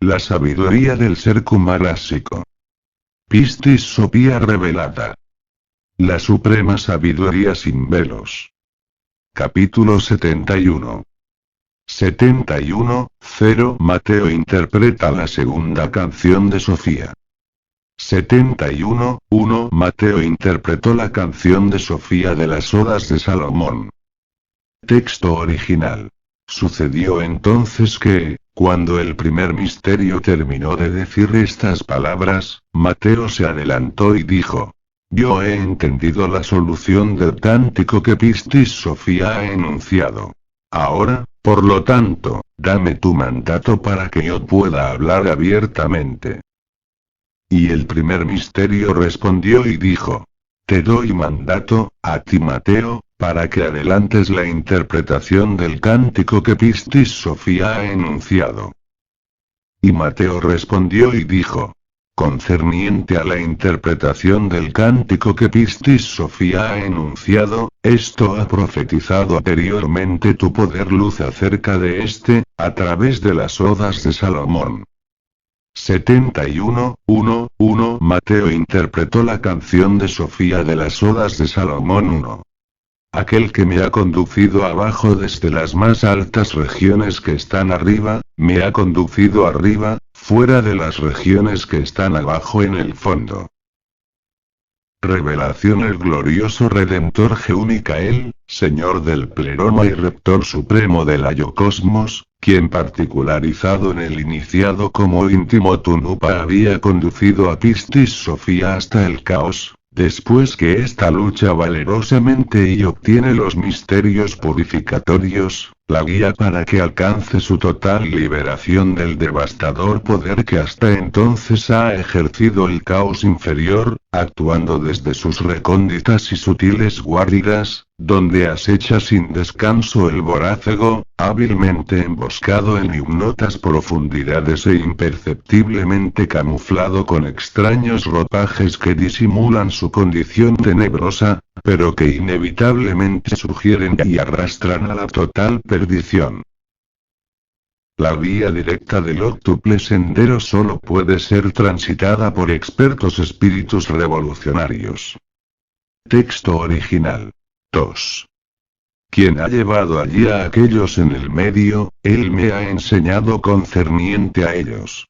La sabiduría del ser kumarásico. Pistis Sophia revelada. La suprema sabiduría sin velos. Capítulo 71. 71:0 Mateo interpreta la segunda canción de Sofía. 71:1 Mateo interpretó la canción de Sofía de las Odas de Salomón. Texto original. Sucedió entonces que, cuando el primer misterio terminó de decir estas palabras, Mateo se adelantó y dijo: Yo he entendido la solución del cántico que Pistis Sophia ha enunciado. Ahora, por lo tanto, dame tu mandato para que yo pueda hablar abiertamente. Y el primer misterio respondió y dijo: Te doy mandato, a ti Mateo, para que adelantes la interpretación del cántico que Pistis Sophia ha enunciado. Y Mateo respondió y dijo: Concerniente a la interpretación del cántico que Pistis Sophia ha enunciado, esto ha profetizado anteriormente tu poder luz acerca de este, a través de las Odas de Salomón. 71:1 Mateo interpretó la canción de Sofía de las Odas de Salomón 1. Aquel que me ha conducido abajo desde las más altas regiones que están arriba, me ha conducido arriba, fuera de las regiones que están abajo en el fondo. Revelación. El glorioso Redentor Jehu-Micael, Señor del Pleroma y Rector Supremo del Ayocosmos, quien particularizado en el iniciado como íntimo Tunupa había conducido a Pistis Sophia hasta el caos, después que ésta lucha valerosamente y obtiene los misterios purificatorios, la guía para que alcance su total liberación del devastador poder que hasta entonces ha ejercido el caos inferior, actuando desde sus recónditas y sutiles guaridas, donde acecha sin descanso el voraz ego, hábilmente emboscado en ignotas profundidades e imperceptiblemente camuflado con extraños ropajes que disimulan su condición tenebrosa, pero que inevitablemente sugieren y arrastran a la total perdición. La vía directa del octuple sendero solo puede ser transitada por expertos espíritus revolucionarios. Texto original. 2. Quien ha llevado allí a aquellos en el medio, él me ha enseñado concerniente a ellos.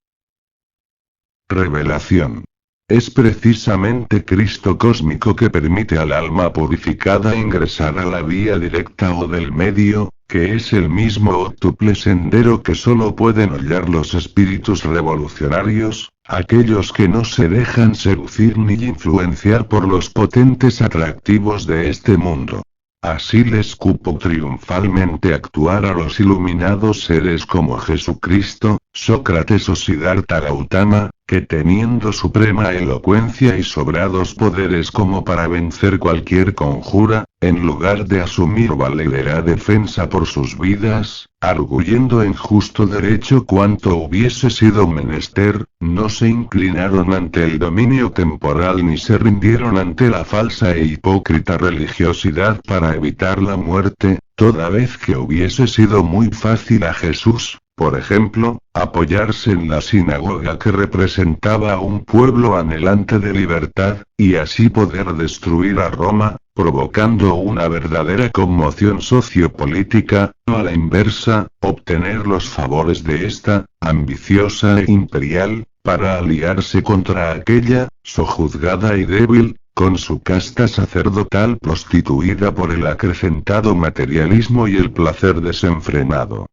Revelación. Es precisamente Cristo cósmico que permite al alma purificada ingresar a la vía directa o del medio, que es el mismo octuple sendero que solo pueden hollar los espíritus revolucionarios, aquellos que no se dejan seducir ni influenciar por los potentes atractivos de este mundo. Así les cupo triunfalmente actuar a los iluminados seres como Jesucristo, Sócrates o Siddhartha Gautama, que teniendo suprema elocuencia y sobrados poderes como para vencer cualquier conjura, en lugar de asumir valedera defensa por sus vidas, arguyendo en justo derecho cuanto hubiese sido menester, no se inclinaron ante el dominio temporal ni se rindieron ante la falsa e hipócrita religiosidad para evitar la muerte, toda vez que hubiese sido muy fácil a Jesús, por ejemplo, apoyarse en la sinagoga que representaba a un pueblo anhelante de libertad, y así poder destruir a Roma, provocando una verdadera conmoción sociopolítica, o a la inversa, obtener los favores de esta, ambiciosa e imperial, para aliarse contra aquella, sojuzgada y débil, con su casta sacerdotal prostituida por el acrecentado materialismo y el placer desenfrenado.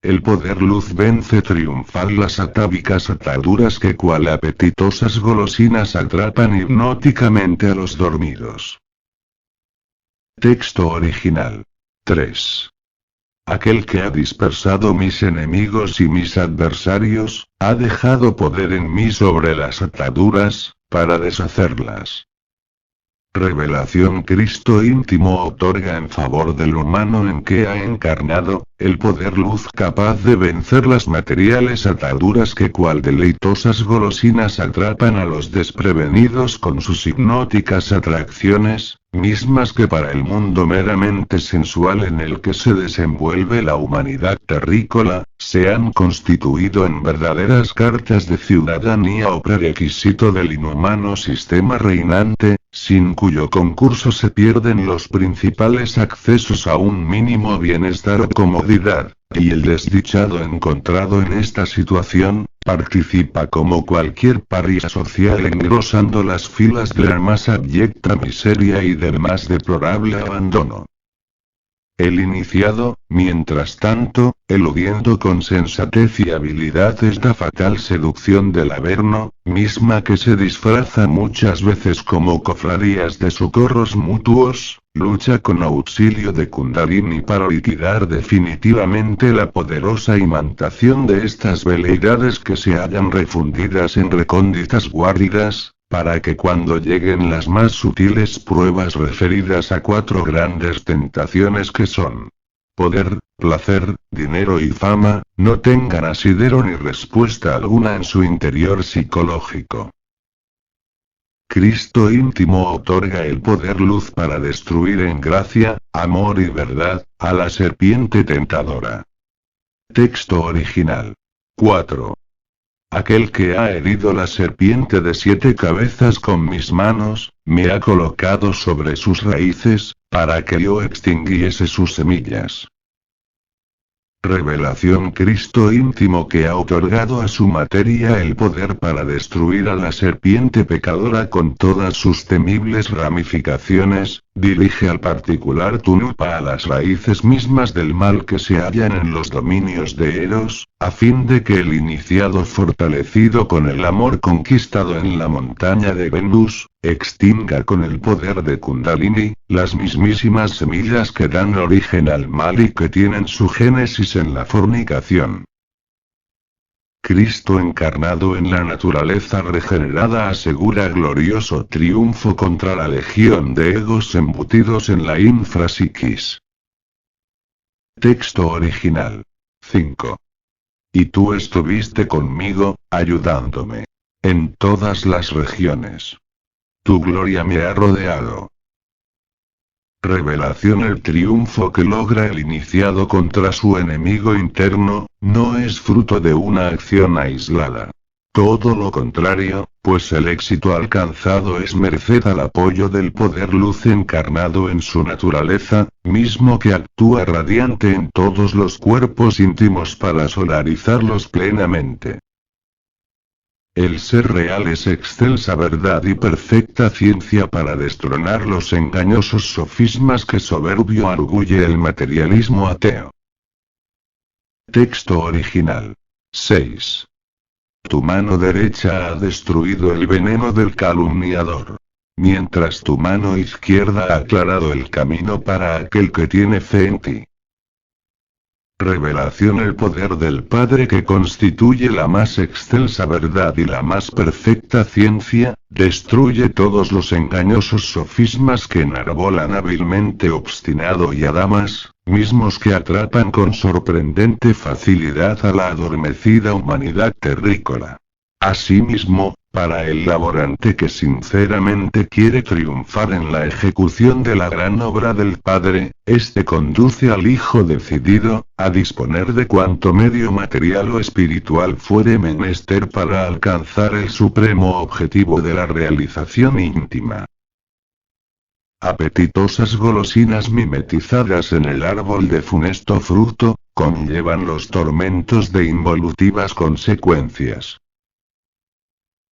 El poder luz vence triunfal las atávicas ataduras que cual apetitosas golosinas atrapan hipnóticamente a los dormidos. Texto original. 3. Aquel que ha dispersado mis enemigos y mis adversarios, ha dejado poder en mí sobre las ataduras, para deshacerlas. Revelación. Cristo íntimo otorga en favor del humano en que ha encarnado, el poder luz capaz de vencer las materiales ataduras que cual deleitosas golosinas atrapan a los desprevenidos con sus hipnóticas atracciones, mismas que para el mundo meramente sensual en el que se desenvuelve la humanidad terrícola, se han constituido en verdaderas cartas de ciudadanía o prerequisito del inhumano sistema reinante, sin cuyo concurso se pierden los principales accesos a un mínimo bienestar o comodidad, y el desdichado encontrado en esta situación, participa como cualquier paria social engrosando las filas de la más abyecta miseria y del más deplorable abandono. El iniciado, mientras tanto, eludiendo con sensatez y habilidad esta fatal seducción del Averno, misma que se disfraza muchas veces como cofradías de socorros mutuos, lucha con auxilio de Kundalini para liquidar definitivamente la poderosa imantación de estas veleidades que se hallan refundidas en recónditas guaridas, para que cuando lleguen las más sutiles pruebas referidas a 4 grandes tentaciones que son poder, placer, dinero y fama, no tengan asidero ni respuesta alguna en su interior psicológico. Cristo íntimo otorga el poder luz para destruir en gracia, amor y verdad, a la serpiente tentadora. Texto original. 4. Aquel que ha herido la serpiente de 7 cabezas con mis manos, me ha colocado sobre sus raíces, para que yo extinguiese sus semillas. Revelación. Cristo íntimo que ha otorgado a su materia el poder para destruir a la serpiente pecadora con todas sus temibles ramificaciones, dirige al particular Tunupa a las raíces mismas del mal que se hallan en los dominios de Eros, a fin de que el iniciado fortalecido con el amor conquistado en la montaña de Venus, extinga con el poder de Kundalini, las mismísimas semillas que dan origen al mal y que tienen su génesis en la fornicación. Cristo encarnado en la naturaleza regenerada asegura glorioso triunfo contra la legión de egos embutidos en la infrapsiquis. Texto original. 5. Y tú estuviste conmigo, ayudándome. En todas las regiones. Tu gloria me ha rodeado. Revelación. El triunfo que logra el iniciado contra su enemigo interno, no es fruto de una acción aislada. Todo lo contrario, pues el éxito alcanzado es merced al apoyo del poder luz encarnado en su naturaleza, mismo que actúa radiante en todos los cuerpos íntimos para solarizarlos plenamente. El ser real es excelsa verdad y perfecta ciencia para destronar los engañosos sofismas que soberbio arguye el materialismo ateo. Texto original. 6. Tu mano derecha ha destruido el veneno del calumniador. Mientras tu mano izquierda ha aclarado el camino para aquel que tiene fe en ti. Revelación. El poder del Padre que constituye la más excelsa verdad y la más perfecta ciencia, destruye todos los engañosos sofismas que enarbolan hábilmente obstinado y adamas, mismos que atrapan con sorprendente facilidad a la adormecida humanidad terrícola. Asimismo, para el laborante que sinceramente quiere triunfar en la ejecución de la gran obra del Padre, este conduce al Hijo decidido, a disponer de cuanto medio material o espiritual fuere menester para alcanzar el supremo objetivo de la realización íntima. Apetitosas golosinas mimetizadas en el árbol de funesto fruto, conllevan los tormentos de involutivas consecuencias.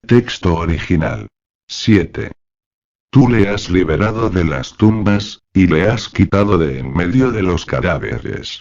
Texto original. 7. Tú le has liberado de las tumbas, y le has quitado de en medio de los cadáveres.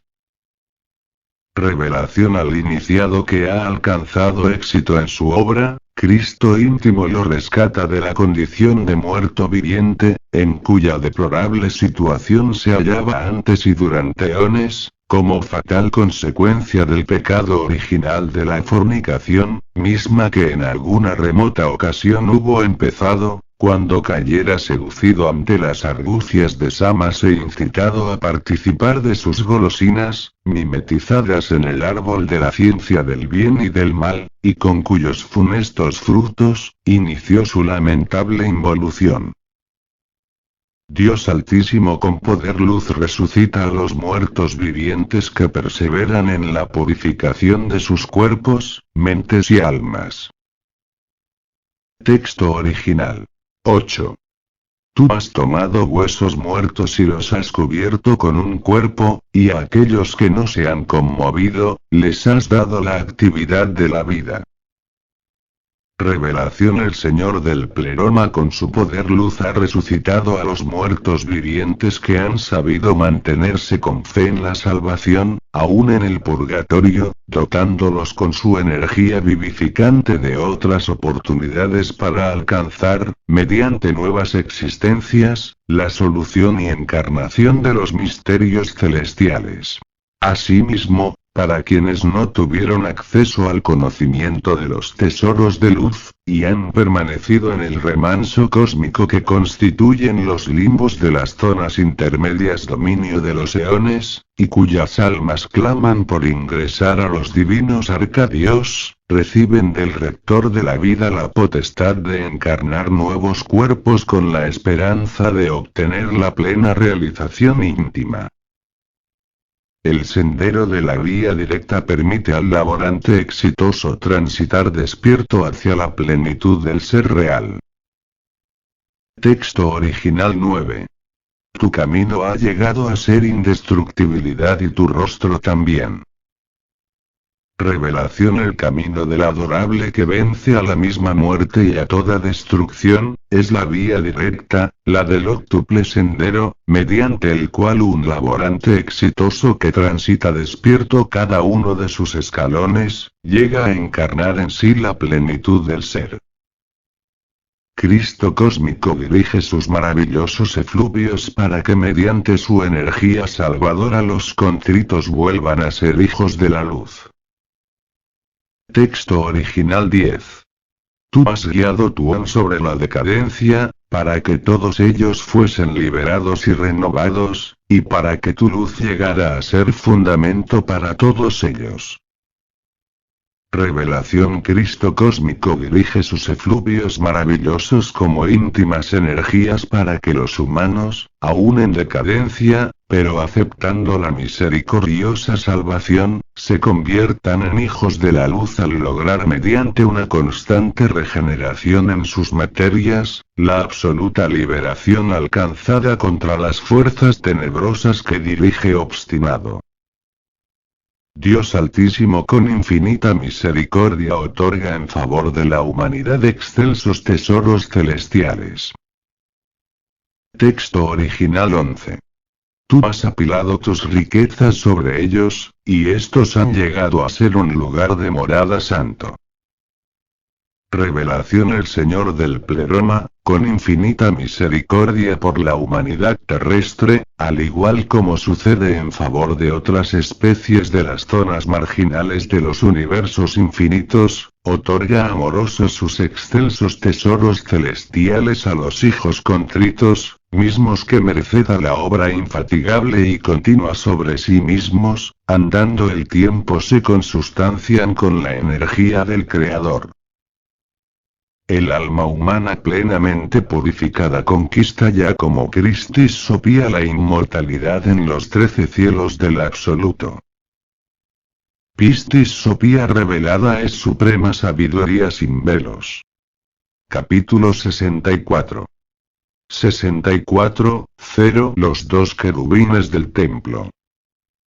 Revelación. Al iniciado que ha alcanzado éxito en su obra, Cristo íntimo lo rescata de la condición de muerto viviente, en cuya deplorable situación se hallaba antes y durante eones, como fatal consecuencia del pecado original de la fornicación, misma que en alguna remota ocasión hubo empezado, cuando cayera seducido ante las argucias de Samas e incitado a participar de sus golosinas, mimetizadas en el árbol de la ciencia del bien y del mal, y con cuyos funestos frutos, inició su lamentable involución. Dios Altísimo con poder luz resucita a los muertos vivientes que perseveran en la purificación de sus cuerpos, mentes y almas. Texto original. 8. Tú has tomado huesos muertos y los has cubierto con un cuerpo, y a aquellos que no se han conmovido, les has dado la actividad de la vida. Revelación. El Señor del Pleroma con su poder luz ha resucitado a los muertos vivientes que han sabido mantenerse con fe en la salvación, aún en el purgatorio, dotándolos con su energía vivificante de otras oportunidades para alcanzar, mediante nuevas existencias, la solución y encarnación de los misterios celestiales. Asimismo, para quienes no tuvieron acceso al conocimiento de los tesoros de luz, y han permanecido en el remanso cósmico que constituyen los limbos de las zonas intermedias dominio de los eones, y cuyas almas claman por ingresar a los divinos arcadios, reciben del Rector de la vida la potestad de encarnar nuevos cuerpos con la esperanza de obtener la plena realización íntima. El sendero de la vía directa permite al laborante exitoso transitar despierto hacia la plenitud del ser real. Texto original 9. Tu camino ha llegado a ser indestructibilidad y tu rostro también. Revelación. El camino del adorable que vence a la misma muerte y a toda destrucción, es la vía directa, la del octuple sendero, mediante el cual un laborante exitoso que transita despierto cada uno de sus escalones, llega a encarnar en sí la plenitud del ser. Cristo cósmico dirige sus maravillosos efluvios para que mediante su energía salvadora los contritos vuelvan a ser hijos de la luz. Texto original 10. Tú has guiado tu on sobre la decadencia, para que todos ellos fuesen liberados y renovados, y para que tu luz llegara a ser fundamento para todos ellos. Revelación. Cristo cósmico dirige sus efluvios maravillosos como íntimas energías para que los humanos, aún en decadencia, pero aceptando la misericordiosa salvación, se conviertan en hijos de la luz al lograr mediante una constante regeneración en sus materias, la absoluta liberación alcanzada contra las fuerzas tenebrosas que dirige obstinado. Dios Altísimo con infinita misericordia otorga en favor de la humanidad excelsos tesoros celestiales. Texto original 11. Tú has apilado tus riquezas sobre ellos, y estos han llegado a ser un lugar de morada santo. Revelación. El Señor del Pleroma, con infinita misericordia por la humanidad terrestre, al igual como sucede en favor de otras especies de las zonas marginales de los universos infinitos, otorga amorosos sus excelsos tesoros celestiales a los hijos contritos, mismos que merced a la obra infatigable y continua sobre sí mismos, andando el tiempo se consustancian con la energía del Creador. El alma humana plenamente purificada conquista ya como Christis Sophia la inmortalidad en los 13 cielos del absoluto. Pistis Sophia revelada es suprema sabiduría sin velos. Capítulo 64. 64.0 Los dos querubines del templo.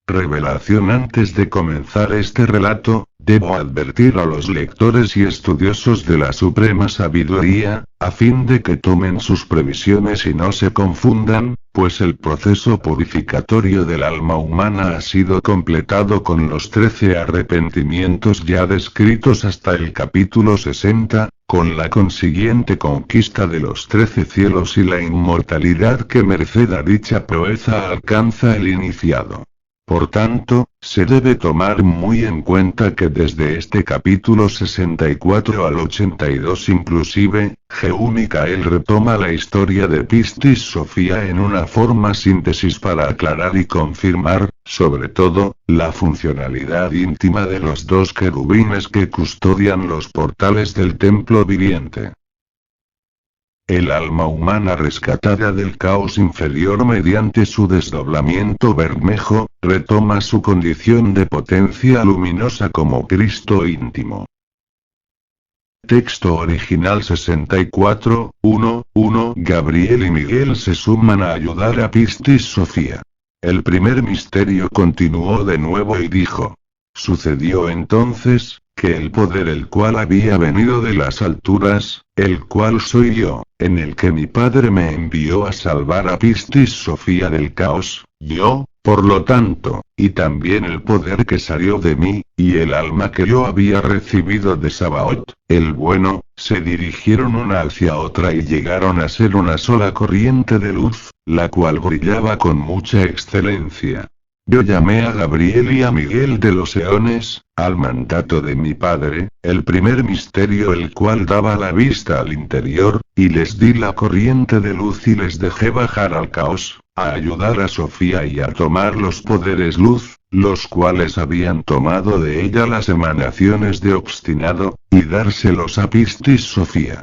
Revelación. Antes de comenzar este relato, debo advertir a los lectores y estudiosos de la suprema sabiduría, a fin de que tomen sus previsiones y no se confundan, pues el proceso purificatorio del alma humana ha sido completado con los 13 arrepentimientos ya descritos hasta el capítulo 60, con la consiguiente conquista de los 13 cielos y la inmortalidad que merced a dicha proeza alcanza el iniciado. Por tanto, se debe tomar muy en cuenta que desde este capítulo 64 al 82 inclusive, G.U. Michael retoma la historia de Pistis Sophia en una forma síntesis para aclarar y confirmar, sobre todo, la funcionalidad íntima de los dos querubines que custodian los portales del templo viviente. El alma humana rescatada del caos inferior mediante su desdoblamiento bermejo, retoma su condición de potencia luminosa como Cristo íntimo. Texto original 64:1:1 Gabriel y Miguel se suman a ayudar a Piscis Sofía. El primer misterio continuó de nuevo y dijo: sucedió entonces, que el poder el cual había venido de las alturas, el cual soy yo, en el que mi Padre me envió a salvar a Piscis Sofía del caos, yo, por lo tanto, y también el poder que salió de mí, y el alma que yo había recibido de Sabaoth, el bueno, se dirigieron una hacia otra y llegaron a ser una sola corriente de luz, la cual brillaba con mucha excelencia. Yo llamé a Gabriel y a Miguel de los eones, al mandato de mi Padre, el primer misterio el cual daba la vista al interior, y les di la corriente de luz y les dejé bajar al caos, a ayudar a Sofía y a tomar los poderes luz, los cuales habían tomado de ella las emanaciones de obstinado, y dárselos a Piscis Sofía.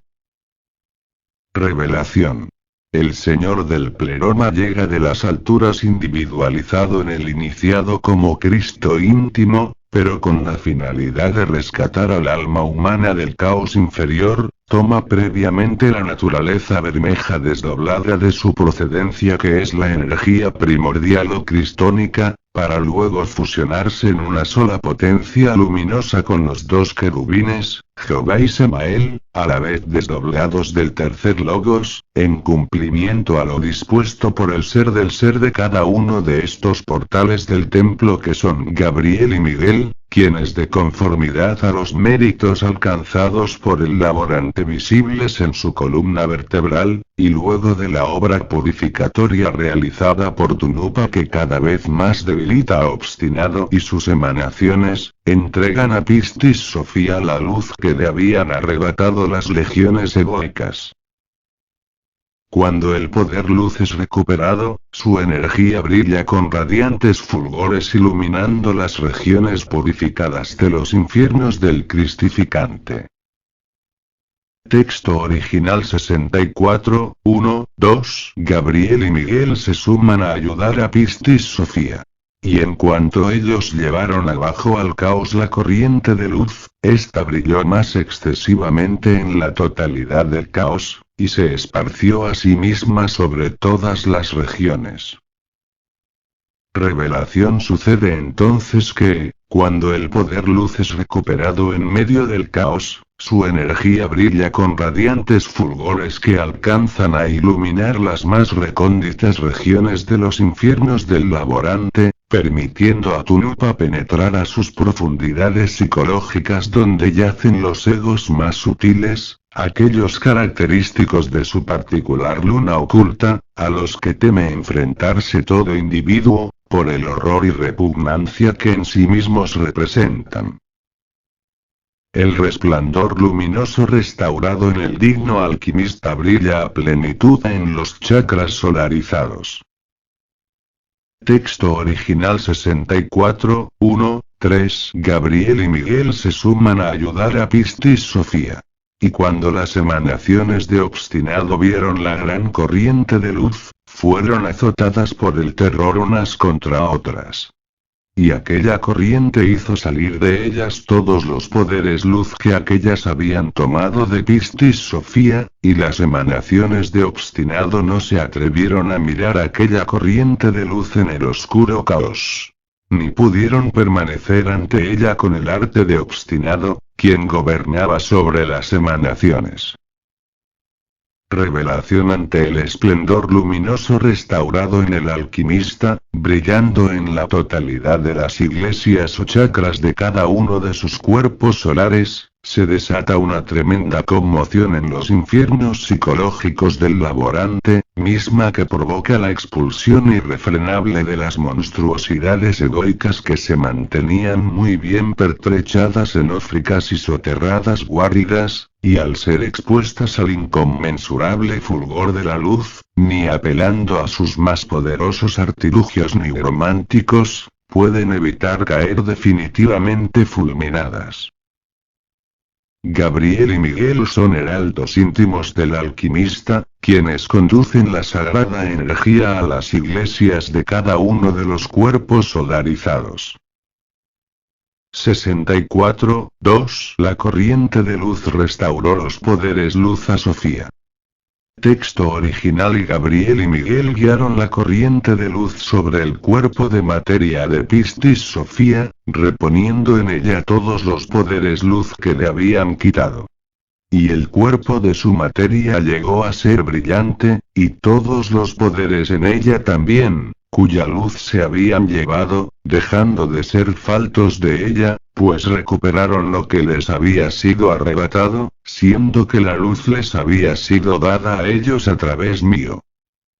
Revelación. El Señor del Pleroma llega de las alturas individualizado en el iniciado como Cristo íntimo, pero con la finalidad de rescatar al alma humana del caos inferior, toma previamente la naturaleza bermeja desdoblada de su procedencia que es la energía primordial o cristónica, para luego fusionarse en una sola potencia luminosa con los dos querubines, Jehová y Samael, a la vez desdoblados del tercer logos, en cumplimiento a lo dispuesto por el ser de cada uno de estos portales del templo que son Gabriel y Miguel, quienes de conformidad a los méritos alcanzados por el laborante visibles en su columna vertebral, y luego de la obra purificatoria realizada por Tunupa que cada vez más debilita a Obstinado y sus emanaciones, entregan a Piscis Sofía la luz que le habían arrebatado las legiones egoicas. Cuando el poder luz es recuperado, su energía brilla con radiantes fulgores iluminando las regiones purificadas de los infiernos del cristificante. Texto original 64:1-2 Gabriel y Miguel se suman a ayudar a Piscis Sofía. Y en cuanto ellos llevaron abajo al caos la corriente de luz, ésta brilló más excesivamente en la totalidad del caos, y se esparció a sí misma sobre todas las regiones. Revelación. Sucede entonces que, cuando el poder luz es recuperado en medio del caos, su energía brilla con radiantes fulgores que alcanzan a iluminar las más recónditas regiones de los infiernos del laborante, permitiendo a Tunupa penetrar a sus profundidades psicológicas donde yacen los egos más sutiles, aquellos característicos de su particular luna oculta, a los que teme enfrentarse todo individuo, por el horror y repugnancia que en sí mismos representan. El resplandor luminoso restaurado en el digno alquimista brilla a plenitud en los chakras solarizados. Texto original 64:1-3 Gabriel y Miguel se suman a ayudar a Piscis Sofía. Y cuando las emanaciones de Obstinado vieron la gran corriente de luz, fueron azotadas por el terror unas contra otras. Y aquella corriente hizo salir de ellas todos los poderes luz que aquellas habían tomado de Piscis Sofía, y las emanaciones de Obstinado no se atrevieron a mirar aquella corriente de luz en el oscuro caos. Ni pudieron permanecer ante ella con el arte de Obstinado, quien gobernaba sobre las emanaciones. Revelación. Ante el esplendor luminoso restaurado en el alquimista, brillando en la totalidad de las iglesias o chakras de cada uno de sus cuerpos solares, se desata una tremenda conmoción en los infiernos psicológicos del laborante, misma que provoca la expulsión irrefrenable de las monstruosidades egoicas que se mantenían muy bien pertrechadas en ófricas y soterradas guaridas, y al ser expuestas al inconmensurable fulgor de la luz, ni apelando a sus más poderosos artilugios nigrománticos, pueden evitar caer definitivamente fulminadas. Gabriel y Miguel son heraldos íntimos del alquimista, quienes conducen la sagrada energía a las iglesias de cada uno de los cuerpos solarizados. 64.2 La corriente de luz restauró los poderes luz a Sofía. Texto original y Gabriel y Miguel guiaron la corriente de luz sobre el cuerpo de materia de Piscis Sofía, reponiendo en ella todos los poderes luz que le habían quitado. Y el cuerpo de su materia llegó a ser brillante, y todos los poderes en ella también, cuya luz se habían llevado, dejando de ser faltos de ella, pues recuperaron lo que les había sido arrebatado, siendo que la luz les había sido dada a ellos a través mío.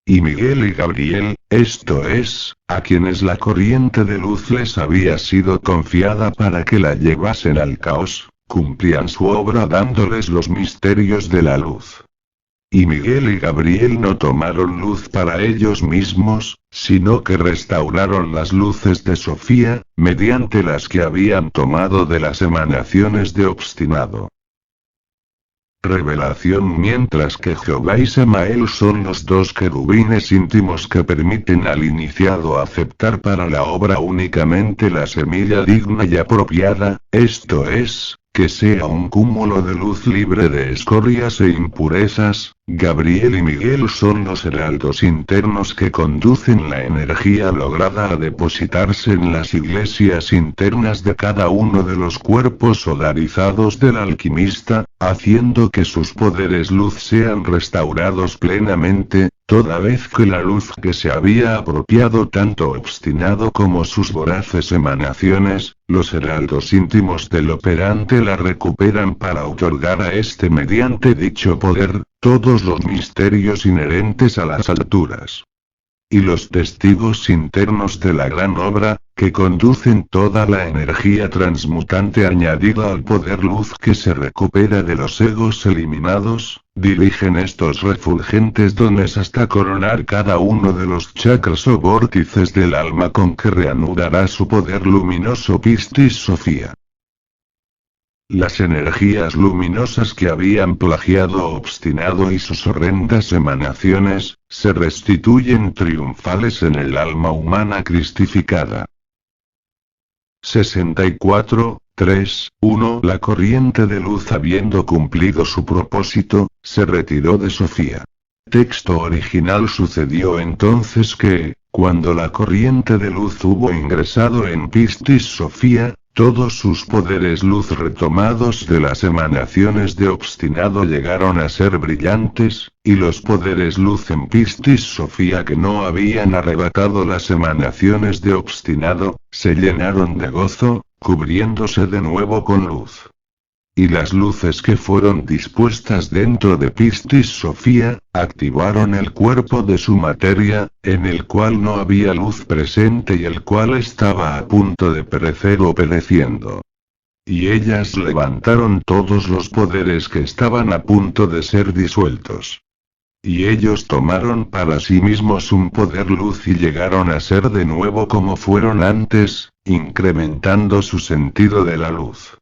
Y Miguel y Gabriel, esto es, a quienes la corriente de luz les había sido confiada para que la llevasen al caos, cumplían su obra dándoles los misterios de la luz. Y Miguel y Gabriel no tomaron luz para ellos mismos, sino que restauraron las luces de Sofía, mediante las que habían tomado de las emanaciones de obstinado. Revelación. Mientras que Jehová y Samael son los dos querubines íntimos que permiten al iniciado aceptar para la obra únicamente la semilla digna y apropiada, esto es, que sea un cúmulo de luz libre de escorias e impurezas, Gabriel y Miguel son los heraldos internos que conducen la energía lograda a depositarse en las iglesias internas de cada uno de los cuerpos solarizados del alquimista, haciendo que sus poderes luz sean restaurados plenamente, toda vez que la luz que se había apropiado tanto obstinado como sus voraces emanaciones, los heraldos íntimos del operante la recuperan para otorgar a este mediante dicho poder, todos los misterios inherentes a las alturas. Y los testigos internos de la gran obra, que conducen toda la energía transmutante añadida al poder luz que se recupera de los egos eliminados, dirigen estos refulgentes dones hasta coronar cada uno de los chakras o vórtices del alma con que reanudará su poder luminoso Piscis Sofía. Las energías luminosas que habían plagiado obstinado y sus horrendas emanaciones, se restituyen triunfales en el alma humana cristificada. 64.3.1 La corriente de luz habiendo cumplido su propósito, se retiró de Sofía. Texto original. Sucedió entonces que, cuando la corriente de luz hubo ingresado en Piscis Sofía, todos sus poderes luz retomados de las emanaciones de obstinado llegaron a ser brillantes, y los poderes luz en Piscis Sofía que no habían arrebatado las emanaciones de obstinado, se llenaron de gozo, cubriéndose de nuevo con luz. Y las luces que fueron dispuestas dentro de Piscis Sofía, activaron el cuerpo de su materia, en el cual no había luz presente y el cual estaba a punto de perecer o pereciendo. Y ellas levantaron todos los poderes que estaban a punto de ser disueltos. Y ellos tomaron para sí mismos un poder luz y llegaron a ser de nuevo como fueron antes, incrementando su sentido de la luz.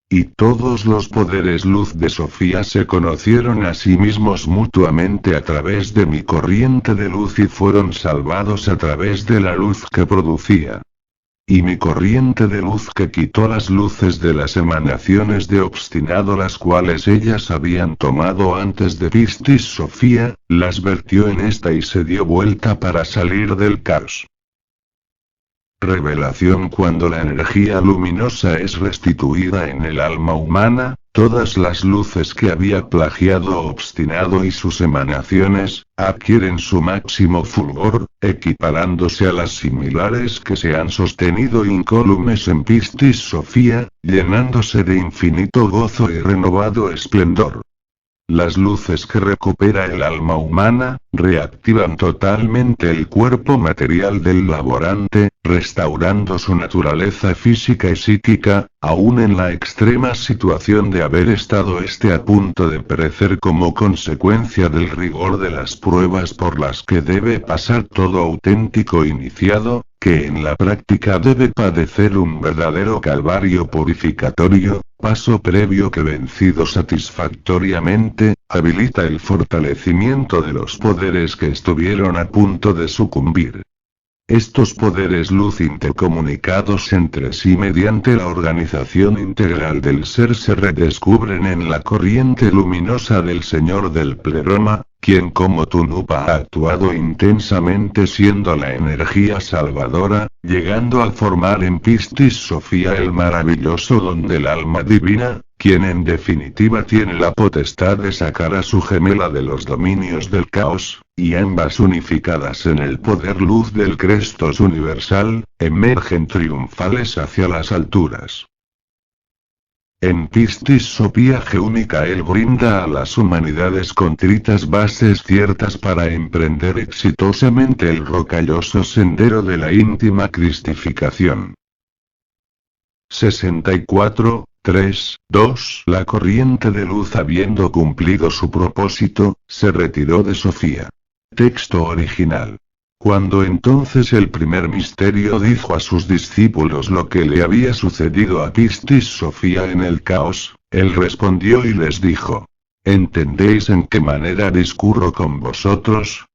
Y todos los poderes luz de Sofía se conocieron a sí mismos mutuamente a través de mi corriente de luz y fueron salvados a través de la luz que producía. Y mi corriente de luz que quitó las luces de las emanaciones de obstinado las cuales ellas habían tomado antes de Piscis Sofía, las vertió en esta y se dio vuelta para salir del caos. Revelación. Cuando la energía luminosa es restituida en el alma humana, todas las luces que había plagiado obstinado y sus emanaciones, adquieren su máximo fulgor, equiparándose a las similares que se han sostenido incólumes en Piscis Sofía, llenándose de infinito gozo y renovado esplendor. Las luces que recupera el alma humana, reactivan totalmente el cuerpo material del laborante, restaurando su naturaleza física y psíquica, aun en la extrema situación de haber estado a punto de perecer como consecuencia del rigor de las pruebas por las que debe pasar todo auténtico iniciado, que en la práctica debe padecer un verdadero calvario purificatorio, paso previo que vencido satisfactoriamente, habilita el fortalecimiento de los poderes que estuvieron a punto de sucumbir. Estos poderes luz intercomunicados entre sí mediante la organización integral del ser se redescubren en la corriente luminosa del Señor del Pleroma, quien como Tunupa ha actuado intensamente siendo la energía salvadora, llegando a formar en Pistis Sophia el maravilloso don del alma divina, quien en definitiva tiene la potestad de sacar a su gemela de los dominios del caos, y ambas unificadas en el poder luz del Crestos universal, emergen triunfales hacia las alturas. En Pistis Sophia Geúnica él brinda a las humanidades contritas bases ciertas para emprender exitosamente el rocalloso sendero de la íntima cristificación. 64. 3.2 La corriente de luz habiendo cumplido su propósito, se retiró de Sofía. Texto original. Cuando entonces el primer misterio dijo a sus discípulos lo que le había sucedido a Pistis Sophia en el caos, él respondió y les dijo: ¿entendéis en qué manera discurro con vosotros?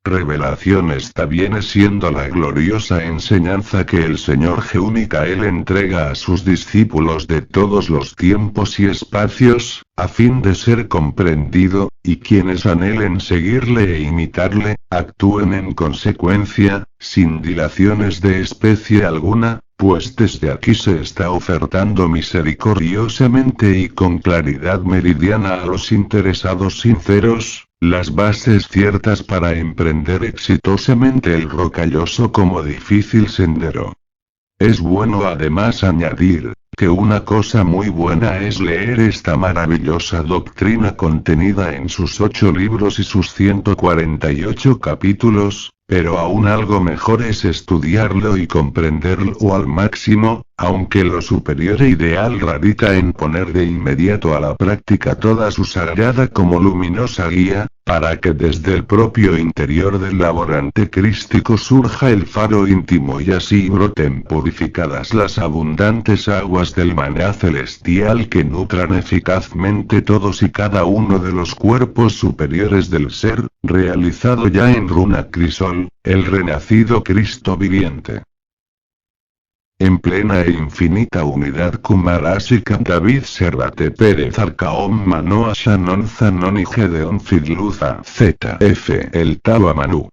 Revelación esta viene siendo la gloriosa enseñanza que el Señor Geúnicael entrega a sus discípulos de todos los tiempos y espacios, a fin de ser comprendido, y quienes anhelen seguirle e imitarle, actúen en consecuencia, sin dilaciones de especie alguna, pues desde aquí se está ofertando misericordiosamente y con claridad meridiana a los interesados sinceros, las bases ciertas para emprender exitosamente el rocalloso como difícil sendero. Es bueno además añadir, que una cosa muy buena es leer esta maravillosa doctrina contenida en sus 8 libros y sus 148 capítulos, pero aún algo mejor es estudiarlo y comprenderlo al máximo, aunque lo superior e ideal radica en poner de inmediato a la práctica toda su sagrada como luminosa guía, para que desde el propio interior del laborante crístico surja el faro íntimo y así broten purificadas las abundantes aguas del maná celestial que nutran eficazmente todos y cada uno de los cuerpos superiores del ser, realizado ya en Runa Crisol, el renacido Cristo viviente. En plena e infinita unidad Kumarasika David Servate Pérez Arcaón Manoa Shannon Zanon y Gedeon Fidluza ZF El Tawa Manu.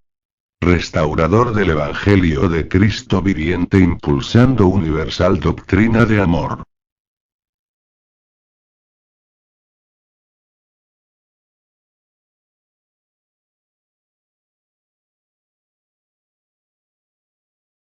Restaurador del Evangelio de Cristo viviente impulsando universal doctrina de amor.